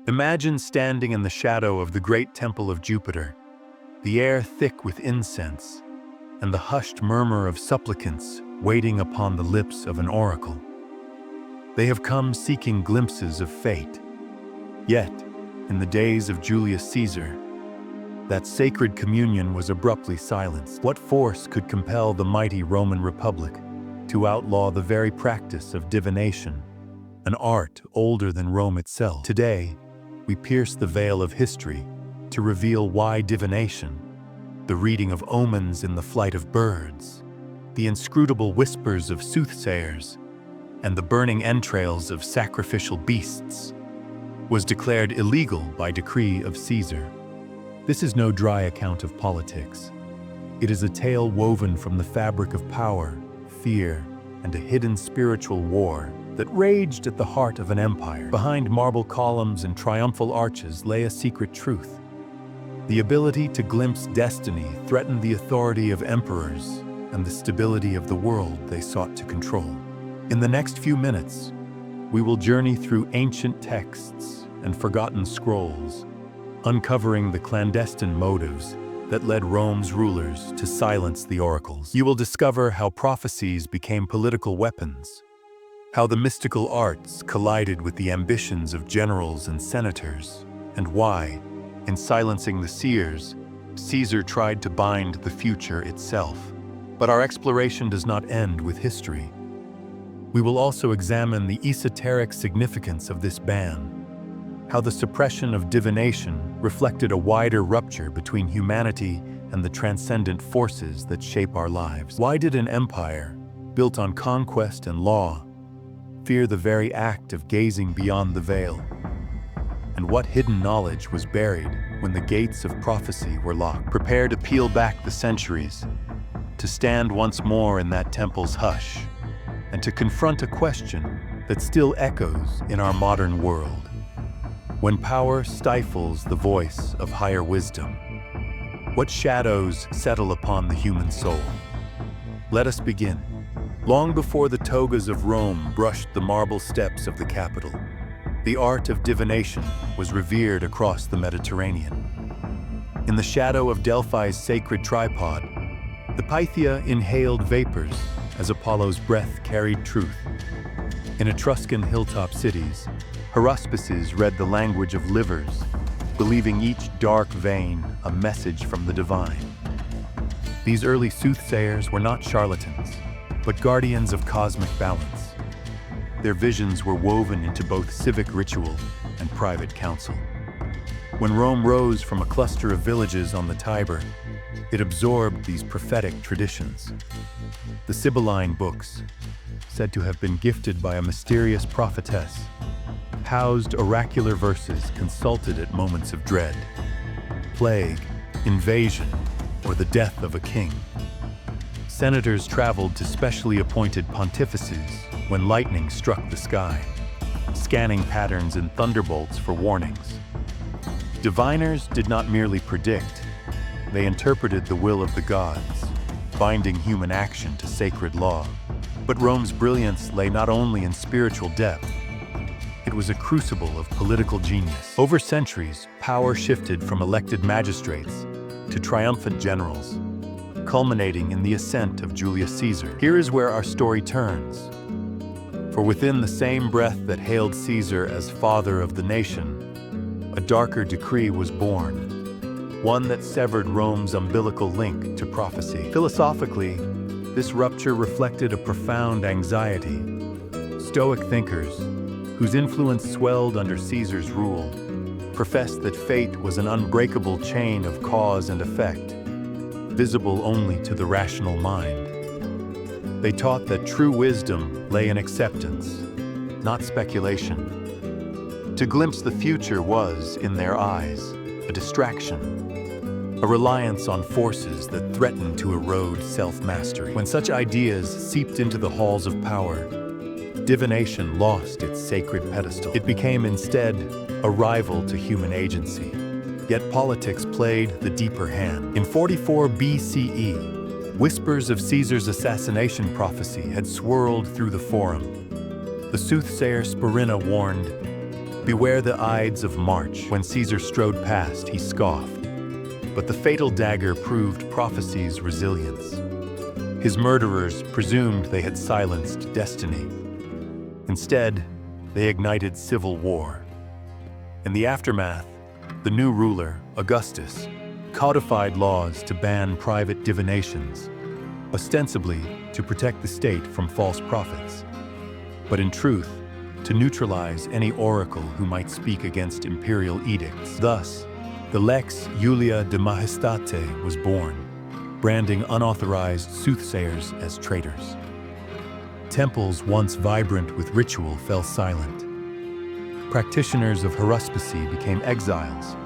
Imagine standing in the shadow of the great temple of Jupiter, the air thick with incense, and the hushed murmur of supplicants waiting upon the lips of an oracle. They have come seeking glimpses of fate. Yet, in the days of Julius Caesar, that sacred communion was abruptly silenced. What force could compel the mighty Roman Republic to outlaw the very practice of divination, an art older than Rome itself? Today, we pierce the veil of history to reveal why divination, the reading of omens in the flight of birds, the inscrutable whispers of soothsayers, and the burning entrails of sacrificial beasts, was declared illegal by decree of Caesar. This is no dry account of politics. It is a tale woven from the fabric of power, fear, and a hidden spiritual war that raged at the heart of an empire. Behind marble columns and triumphal arches lay a secret truth. The ability to glimpse destiny threatened the authority of emperors and the stability of the world they sought to control. In the next few minutes, we will journey through ancient texts and forgotten scrolls, uncovering the clandestine motives that led Rome's rulers to silence the oracles. You will discover how prophecies became political weapons, how the mystical arts collided with the ambitions of generals and senators, and why, in silencing the seers, Caesar tried to bind the future itself. But our exploration does not end with history. We will also examine the esoteric significance of this ban, how the suppression of divination reflected a wider rupture between humanity and the transcendent forces that shape our lives. Why did an empire, built on conquest and law, fear the very act of gazing beyond the veil? And what hidden knowledge was buried when the gates of prophecy were locked? Prepare to peel back the centuries, to stand once more in that temple's hush, and to confront a question that still echoes in our modern world. When power stifles the voice of higher wisdom, what shadows settle upon the human soul? Let us begin. Long before the togas of Rome brushed the marble steps of the capital, the art of divination was revered across the Mediterranean. In the shadow of Delphi's sacred tripod, the Pythia inhaled vapors as Apollo's breath carried truth. In Etruscan hilltop cities, haruspices read the language of livers, believing each dark vein a message from the divine. These early soothsayers were not charlatans, but guardians of cosmic balance. Their visions were woven into both civic ritual and private counsel. When Rome rose from a cluster of villages on the Tiber, it absorbed these prophetic traditions. The Sibylline books, said to have been gifted by a mysterious prophetess, housed oracular verses consulted at moments of dread, plague, invasion, or the death of a king. Senators traveled to specially appointed pontifices when lightning struck the sky, scanning patterns in thunderbolts for warnings. Diviners did not merely predict, they interpreted the will of the gods, binding human action to sacred law. But Rome's brilliance lay not only in spiritual depth, it was a crucible of political genius. Over centuries, power shifted from elected magistrates to triumphant generals, culminating in the ascent of Julius Caesar. Here is where our story turns. For within the same breath that hailed Caesar as father of the nation, a darker decree was born, one that severed Rome's umbilical link to prophecy. Philosophically, this rupture reflected a profound anxiety. Stoic thinkers, whose influence swelled under Caesar's rule, professed that fate was an unbreakable chain of cause and effect, visible only to the rational mind. They taught that true wisdom lay in acceptance, not speculation. To glimpse the future was, in their eyes, a distraction, a reliance on forces that threatened to erode self-mastery. When such ideas seeped into the halls of power, divination lost its sacred pedestal. It became instead a rival to human agency. Yet politics played the deeper hand. In 44 BCE, whispers of Caesar's assassination prophecy had swirled through the forum. The soothsayer Spurinna warned, Beware the Ides of March. When Caesar strode past, he scoffed. But the fatal dagger proved prophecy's resilience. His murderers presumed they had silenced destiny. Instead, they ignited civil war. In the aftermath, the new ruler, Augustus, codified laws to ban private divinations, ostensibly to protect the state from false prophets, but in truth, to neutralize any oracle who might speak against imperial edicts. Thus, the Lex Julia de Majestate was born, branding unauthorized soothsayers as traitors. Temples once vibrant with ritual fell silent. Practitioners of haruspicy became exiles,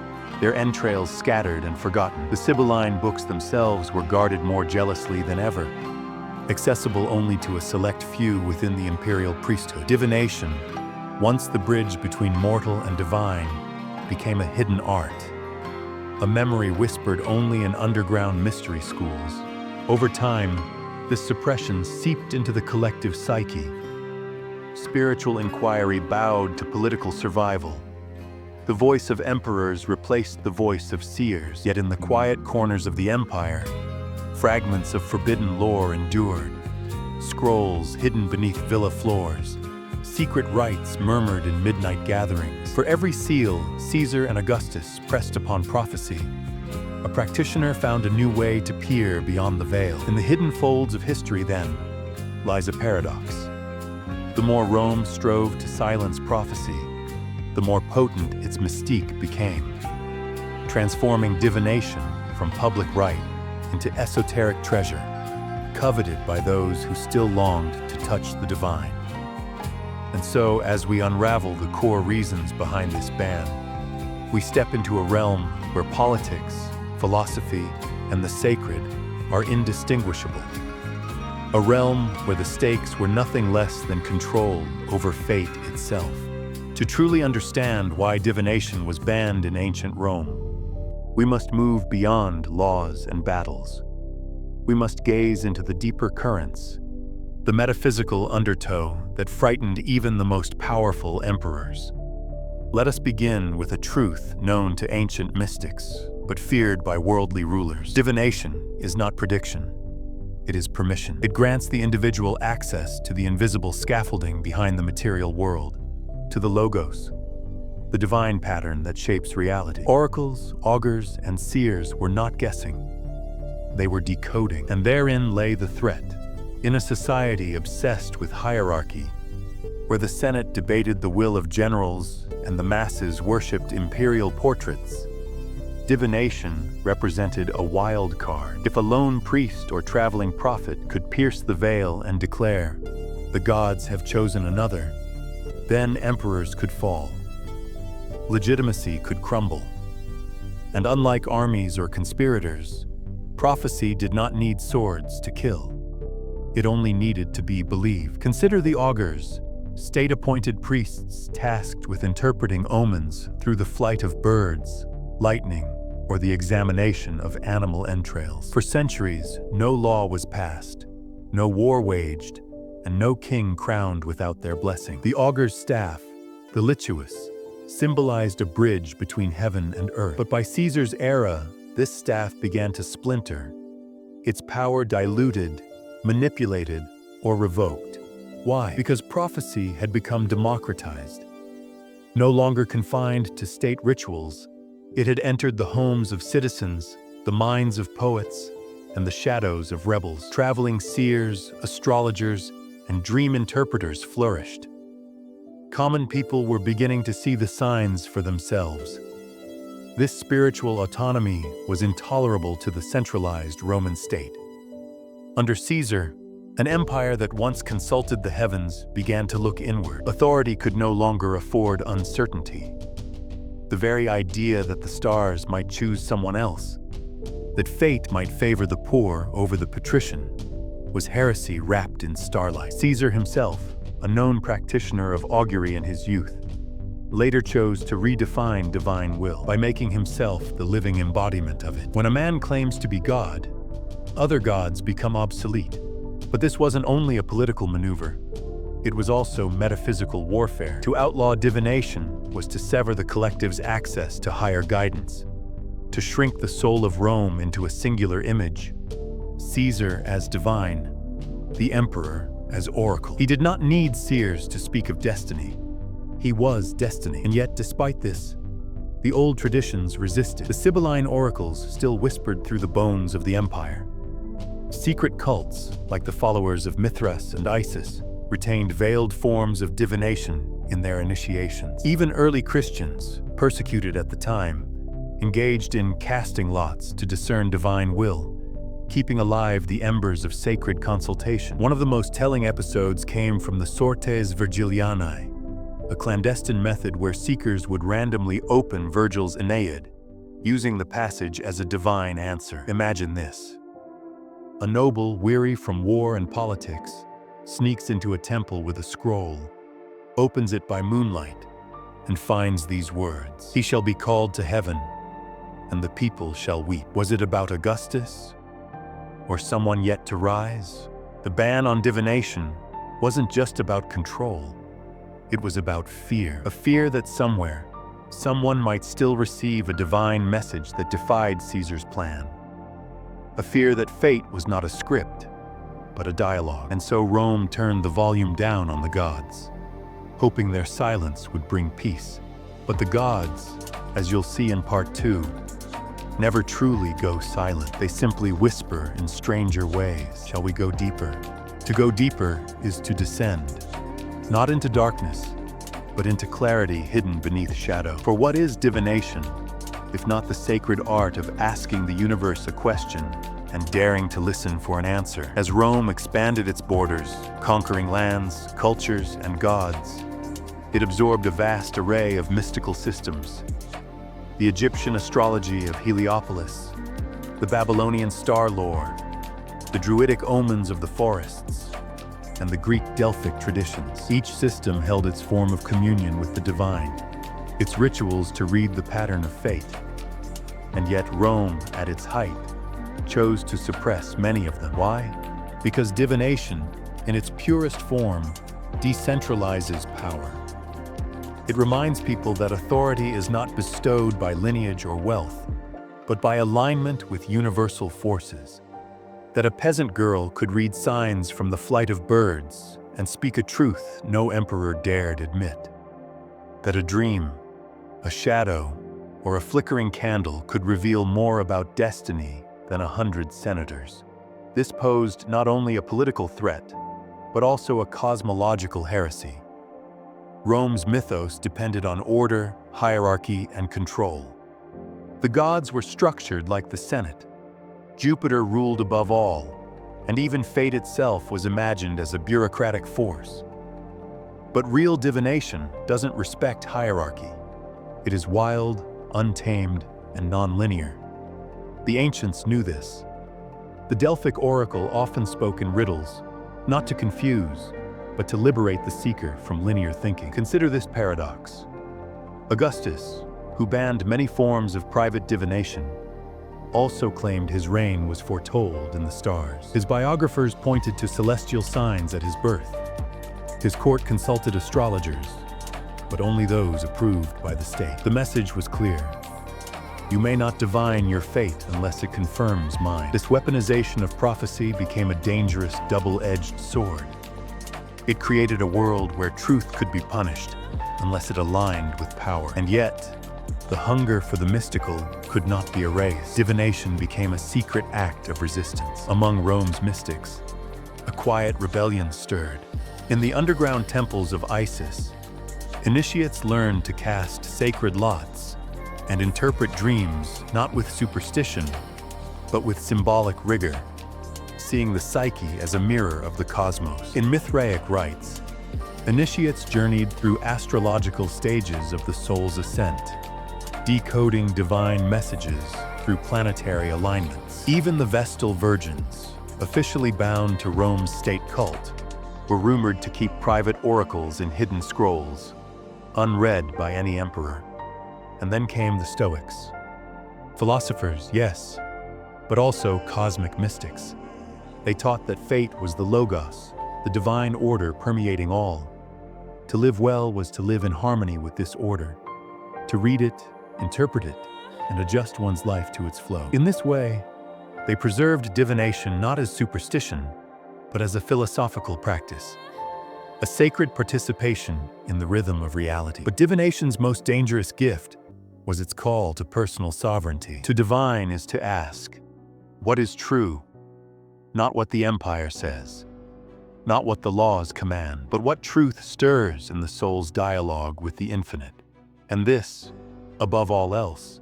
their entrails scattered and forgotten. The Sibylline books themselves were guarded more jealously than ever, accessible only to a select few within the imperial priesthood. Divination, once the bridge between mortal and divine, became a hidden art, a memory whispered only in underground mystery schools. Over time, this suppression seeped into the collective psyche. Spiritual inquiry bowed to political survival. The voice of emperors replaced the voice of seers, yet in the quiet corners of the empire, fragments of forbidden lore endured. Scrolls hidden beneath villa floors, secret rites murmured in midnight gatherings. For every seal, Caesar and Augustus pressed upon prophecy. A practitioner found a new way to peer beyond the veil. In the hidden folds of history, then, lies a paradox. The more Rome strove to silence prophecy, the more potent its mystique became, transforming divination from public rite into esoteric treasure, coveted by those who still longed to touch the divine. And so, as we unravel the core reasons behind this ban, we step into a realm where politics, philosophy, and the sacred are indistinguishable. A realm where the stakes were nothing less than control over fate itself. To truly understand why divination was banned in ancient Rome, we must move beyond laws and battles. We must gaze into the deeper currents, the metaphysical undertow that frightened even the most powerful emperors. Let us begin with a truth known to ancient mystics, but feared by worldly rulers. Divination is not prediction. It is permission. It grants the individual access to the invisible scaffolding behind the material world, to the logos, the divine pattern that shapes reality. Oracles, augurs, and seers were not guessing. They were decoding, and therein lay the threat. In a society obsessed with hierarchy, where the Senate debated the will of generals and the masses worshipped imperial portraits, divination represented a wild card. If a lone priest or traveling prophet could pierce the veil and declare, "The gods have chosen another," then emperors could fall. Legitimacy could crumble. And unlike armies or conspirators, prophecy did not need swords to kill. It only needed to be believed. Consider the augurs, state-appointed priests tasked with interpreting omens through the flight of birds, lightning, or the examination of animal entrails. For centuries, no law was passed, no war waged, and no king crowned without their blessing. The augur's staff, the lituus, symbolized a bridge between heaven and earth. But by Caesar's era, this staff began to splinter, its power diluted, manipulated, or revoked. Why? Because prophecy had become democratized. No longer confined to state rituals, it had entered the homes of citizens, the minds of poets, and the shadows of rebels. Traveling seers, astrologers, and dream interpreters flourished. Common people were beginning to see the signs for themselves. This spiritual autonomy was intolerable to the centralized Roman state. Under Caesar, an empire that once consulted the heavens began to look inward. Authority could no longer afford uncertainty. The very idea that the stars might choose someone else, that fate might favor the poor over the patrician, was heresy wrapped in starlight. Caesar himself, a known practitioner of augury in his youth, later chose to redefine divine will by making himself the living embodiment of it. When a man claims to be God, other gods become obsolete. But this wasn't only a political maneuver. It was also metaphysical warfare. To outlaw divination was to sever the collective's access to higher guidance, to shrink the soul of Rome into a singular image, Caesar as divine, the emperor as oracle. He did not need seers to speak of destiny. He was destiny. And yet, despite this, the old traditions resisted. The Sibylline oracles still whispered through the bones of the empire. Secret cults, like the followers of Mithras and Isis, retained veiled forms of divination in their initiations. Even early Christians, persecuted at the time, engaged in casting lots to discern divine will, keeping alive the embers of sacred consultation. One of the most telling episodes came from the Sortes Virgilianae, a clandestine method where seekers would randomly open Virgil's Aeneid, using the passage as a divine answer. Imagine this. A noble, weary from war and politics, sneaks into a temple with a scroll, opens it by moonlight, and finds these words: "He shall be called to heaven, and the people shall weep." Was it about Augustus? Or someone yet to rise? The ban on divination wasn't just about control. It was about fear. A fear that somewhere, someone might still receive a divine message that defied Caesar's plan. A fear that fate was not a script, but a dialogue. And so Rome turned the volume down on the gods, hoping their silence would bring peace. But the gods, as you'll see in part 2, never truly go silent. They simply whisper in stranger ways. Shall we go deeper? To go deeper is to descend, not into darkness, but into clarity hidden beneath shadow. For what is divination, if not the sacred art of asking the universe a question and daring to listen for an answer? As Rome expanded its borders, conquering lands, cultures, and gods, it absorbed a vast array of mystical systems. The Egyptian astrology of Heliopolis, the Babylonian star lore, the Druidic omens of the forests, and the Greek Delphic traditions. Each system held its form of communion with the divine, its rituals to read the pattern of fate. And yet Rome, at its height, chose to suppress many of them. Why? Because divination, in its purest form, decentralizes power. It reminds people that authority is not bestowed by lineage or wealth, but by alignment with universal forces. That a peasant girl could read signs from the flight of birds and speak a truth no emperor dared admit. That a dream, a shadow, or a flickering candle could reveal more about destiny than 100 senators. This posed not only a political threat, but also a cosmological heresy. Rome's mythos depended on order, hierarchy, and control. The gods were structured like the Senate. Jupiter ruled above all, and even fate itself was imagined as a bureaucratic force. But real divination doesn't respect hierarchy. It is wild, untamed, and non-linear. The ancients knew this. The Delphic oracle often spoke in riddles, not to confuse, but to liberate the seeker from linear thinking. Consider this paradox. Augustus, who banned many forms of private divination, also claimed his reign was foretold in the stars. His biographers pointed to celestial signs at his birth. His court consulted astrologers, but only those approved by the state. The message was clear. You may not divine your fate unless it confirms mine. This weaponization of prophecy became a dangerous double-edged sword. It created a world where truth could be punished unless it aligned with power. And yet, the hunger for the mystical could not be erased. Divination became a secret act of resistance. Among Rome's mystics, a quiet rebellion stirred. In the underground temples of Isis, initiates learned to cast sacred lots and interpret dreams not with superstition, but with symbolic rigor, seeing the psyche as a mirror of the cosmos. In Mithraic rites, initiates journeyed through astrological stages of the soul's ascent, decoding divine messages through planetary alignments. Even the Vestal Virgins, officially bound to Rome's state cult, were rumored to keep private oracles in hidden scrolls, unread by any emperor. And then came the Stoics. Philosophers, yes, but also cosmic mystics. They taught that fate was the logos, the divine order permeating all. To live well was to live in harmony with this order, to read it, interpret it, and adjust one's life to its flow. In this way, they preserved divination not as superstition, but as a philosophical practice, a sacred participation in the rhythm of reality. But divination's most dangerous gift was its call to personal sovereignty. To divine is to ask, what is true? Not what the empire says, not what the laws command, but what truth stirs in the soul's dialogue with the infinite. And this, above all else,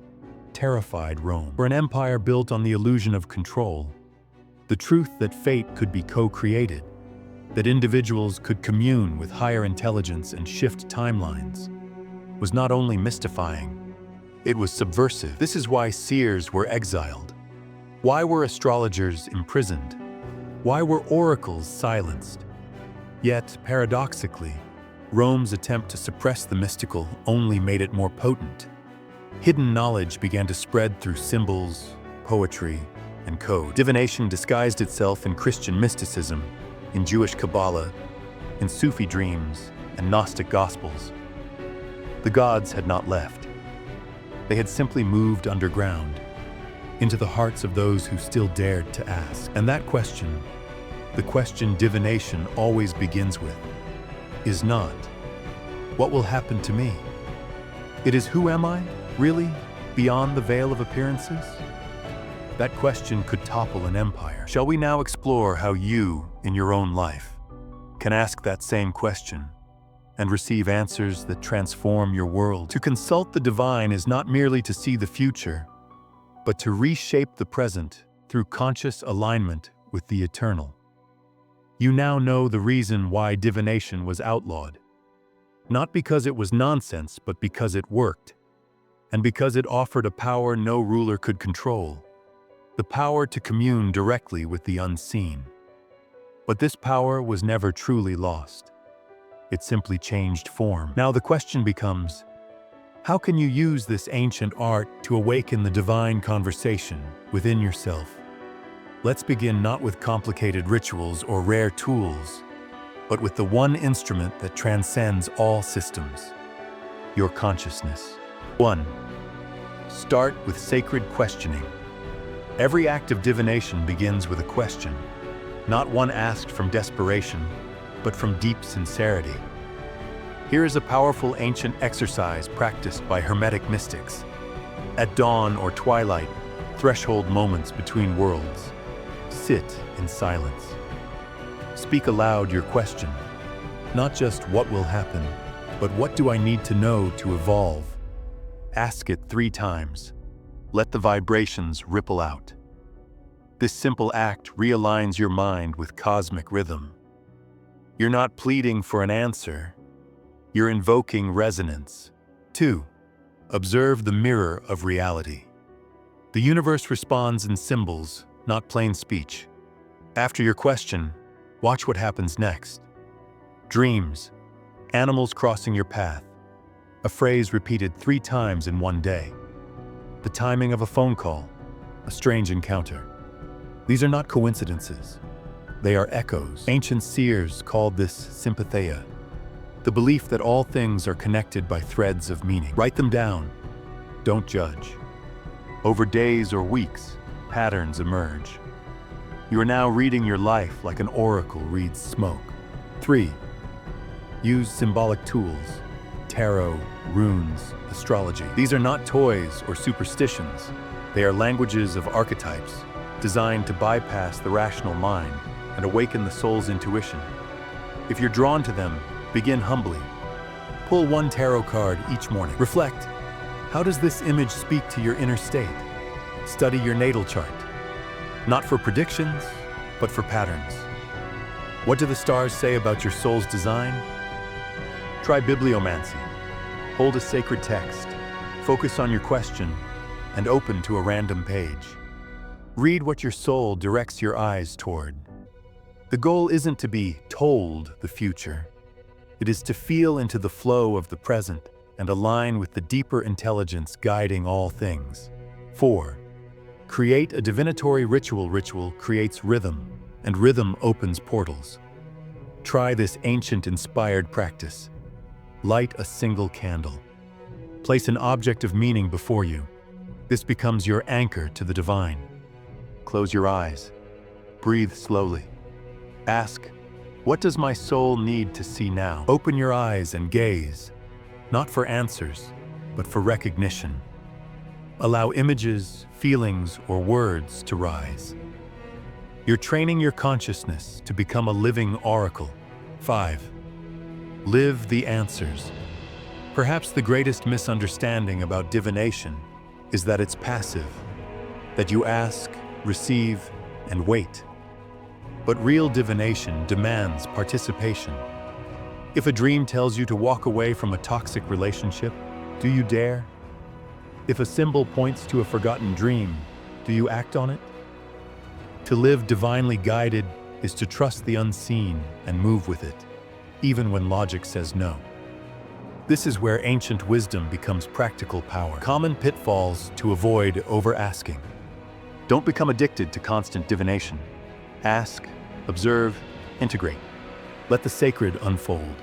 terrified Rome. For an empire built on the illusion of control, the truth that fate could be co-created, that individuals could commune with higher intelligence and shift timelines, was not only mystifying, it was subversive. This is why seers were exiled. Why were astrologers imprisoned? Why were oracles silenced? Yet, paradoxically, Rome's attempt to suppress the mystical only made it more potent. Hidden knowledge began to spread through symbols, poetry, and code. Divination disguised itself in Christian mysticism, in Jewish Kabbalah, in Sufi dreams, and Gnostic gospels. The gods had not left. They had simply moved underground, into the hearts of those who still dared to ask. And that question, the question divination always begins with, is not, what will happen to me? It is, who am I, really, beyond the veil of appearances? That question could topple an empire. Shall we now explore how you, in your own life, can ask that same question and receive answers that transform your world? To consult the divine is not merely to see the future, but to reshape the present through conscious alignment with the eternal. You now know the reason why divination was outlawed. Not because it was nonsense, but because it worked, and because it offered a power no ruler could control, the power to commune directly with the unseen. But this power was never truly lost. It simply changed form. Now the question becomes, how can you use this ancient art to awaken the divine conversation within yourself? Let's begin not with complicated rituals or rare tools, but with the one instrument that transcends all systems, your consciousness. 1. Start with sacred questioning. Every act of divination begins with a question, not one asked from desperation, but from deep sincerity. Here is a powerful ancient exercise practiced by Hermetic mystics. At dawn or twilight, threshold moments between worlds, sit in silence. Speak aloud your question, not just what will happen, but what do I need to know to evolve? Ask it 3 times. Let the vibrations ripple out. This simple act realigns your mind with cosmic rhythm. You're not pleading for an answer. You're invoking resonance. 2. Observe the mirror of reality. The universe responds in symbols, not plain speech. After your question, watch what happens next. Dreams, animals crossing your path, a phrase repeated 3 times in one day. The timing of a phone call, a strange encounter. These are not coincidences. They are echoes. Ancient seers called this sympatheia, the belief that all things are connected by threads of meaning. Write them down. Don't judge. Over days or weeks, patterns emerge. You are now reading your life like an oracle reads smoke. 3. Use symbolic tools. Tarot, runes, astrology. These are not toys or superstitions. They are languages of archetypes, designed to bypass the rational mind and awaken the soul's intuition. If you're drawn to them, begin humbly. Pull 1 tarot card each morning. Reflect. How does this image speak to your inner state? Study your natal chart. Not for predictions, but for patterns. What do the stars say about your soul's design? Try bibliomancy. Hold a sacred text. Focus on your question and open to a random page. Read what your soul directs your eyes toward. The goal isn't to be told the future. It is to feel into the flow of the present and align with the deeper intelligence guiding all things. 4. Create a divinatory ritual. Ritual creates rhythm, and rhythm opens portals. Try this ancient-inspired practice. Light a single candle. Place an object of meaning before you. This becomes your anchor to the divine. Close your eyes. Breathe slowly. Ask, what does my soul need to see now? Open your eyes and gaze, not for answers, but for recognition. Allow images, feelings, or words to rise. You're training your consciousness to become a living oracle. 5. Live the answers. Perhaps the greatest misunderstanding about divination is that it's passive, that you ask, receive, and wait. But real divination demands participation. If a dream tells you to walk away from a toxic relationship, do you dare? If a symbol points to a forgotten dream, do you act on it? To live divinely guided is to trust the unseen and move with it, even when logic says no. This is where ancient wisdom becomes practical power. Common pitfalls to avoid over-asking. Don't become addicted to constant divination. Ask, observe, integrate. Let the sacred unfold.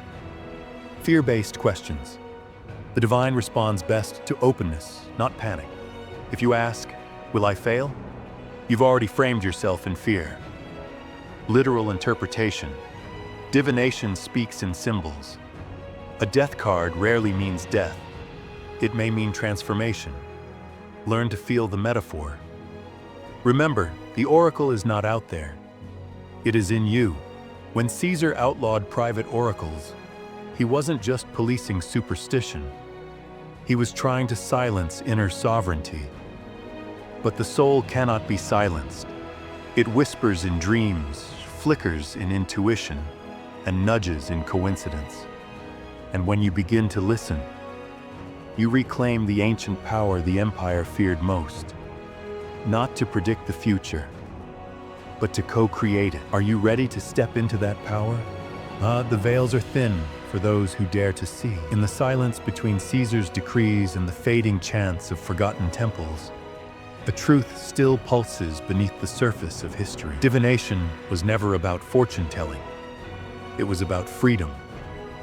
Fear-based questions. The divine responds best to openness, not panic. If you ask, will I fail? You've already framed yourself in fear. Literal interpretation. Divination speaks in symbols. A death card rarely means death. It may mean transformation. Learn to feel the metaphor. Remember, the oracle is not out there. It is in you. When Caesar outlawed private oracles, he wasn't just policing superstition. He was trying to silence inner sovereignty. But the soul cannot be silenced. It whispers in dreams, flickers in intuition, and nudges in coincidence. And when you begin to listen, you reclaim the ancient power the empire feared most. Not to predict the future, but to co-create it. Are you ready to step into that power? The veils are thin for those who dare to see. In the silence between Caesar's decrees and the fading chants of forgotten temples, the truth still pulses beneath the surface of history. Divination was never about fortune-telling. It was about freedom,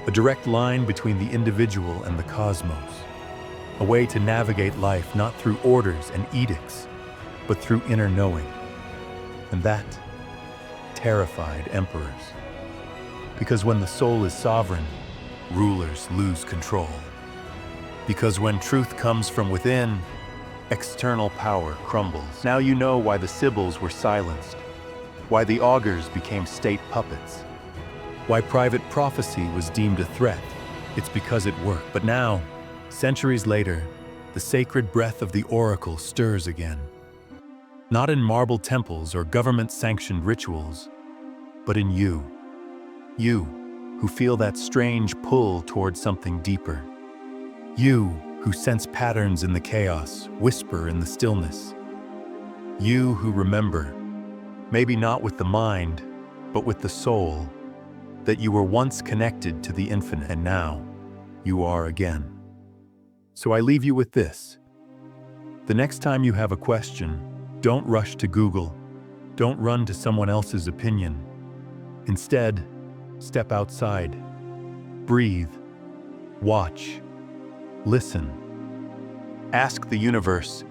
a direct line between the individual and the cosmos, a way to navigate life not through orders and edicts, but through inner knowing. And that terrified emperors. Because when the soul is sovereign, rulers lose control. Because when truth comes from within, external power crumbles. Now you know why the Sibyls were silenced, why the augurs became state puppets, why private prophecy was deemed a threat. It's because it worked. But now, centuries later, the sacred breath of the oracle stirs again. Not in marble temples or government-sanctioned rituals, but in you. You, who feel that strange pull toward something deeper. You, who sense patterns in the chaos, whisper in the stillness. You who remember, maybe not with the mind, but with the soul, that you were once connected to the infinite, and now you are again. So I leave you with this. The next time you have a question, don't rush to Google. Don't run to someone else's opinion. Instead, step outside. Breathe. Watch. Listen. Ask the universe,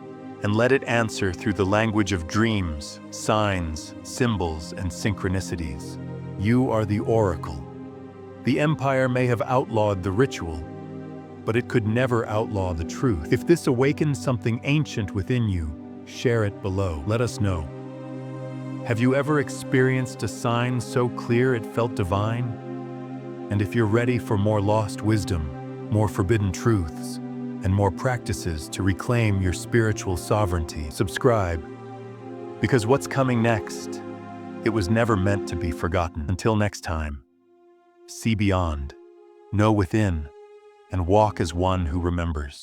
and let it answer through the language of dreams, signs, symbols, and synchronicities. You are the oracle. The empire may have outlawed the ritual, but it could never outlaw the truth. If this awakens something ancient within you, share it below. Let us know. Have you ever experienced a sign so clear it felt divine? And if you're ready for more lost wisdom, more forbidden truths, and more practices to reclaim your spiritual sovereignty, subscribe. Because what's coming next, it was never meant to be forgotten. Until next time, see beyond, know within, and walk as one who remembers.